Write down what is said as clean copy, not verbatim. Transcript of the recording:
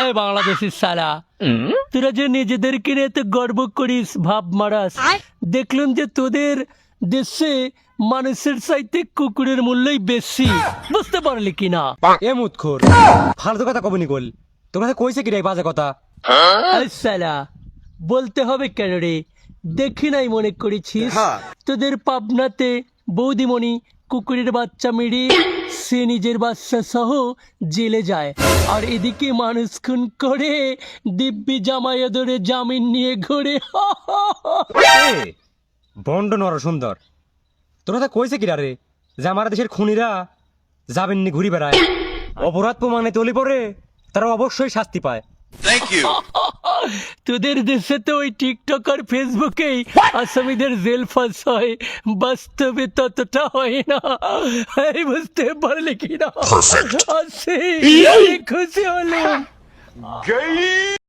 এই বাংলাদেশি সালা, তোরা যে নিজেদেরকে নিয়ে এত গর্ব করিস, ভাব মারাস, দেখলাম যে তোদের দেশে মানুষের চাইতে কুকুরের মূল্যই বেশি। বুঝতে পারলি কিনা? এ মুতখোর, ফালতু কথা কবনি গোল। তোর কাছে কইছে কি রে বাজে কথা? এই সালা, বলতে হবে কেন রে? দেখি নাই মনে করেছিস তোদের পাবনাতে বৌদিমণি কুকুরের বাচ্চা মেরে সে নিজের বাচ্চা সহ জেলে যায়, আর এদিকে মানুষ খুন করে দিব্যি জামাইয়া ধরে জামিন নিয়ে ঘুরে। বন্ড নর সুন্দর, তোর কাছে কইছে কি রে যে আমার দেশের খুনিরা যাবেন নি ঘুরি বেড়ায়? অপরাধ প্রমাণে তলি পড়ে তারা অবশ্যই শাস্তি পায়। তোদের দেশে তো ওই টিকটক আর ফেসবুকেই আসামিদের জেল ফাঁস হয়, বাস্তবে ততটা হয় না। এই বুঝতে পারলে কিনা? আসি, খুশি হলাম।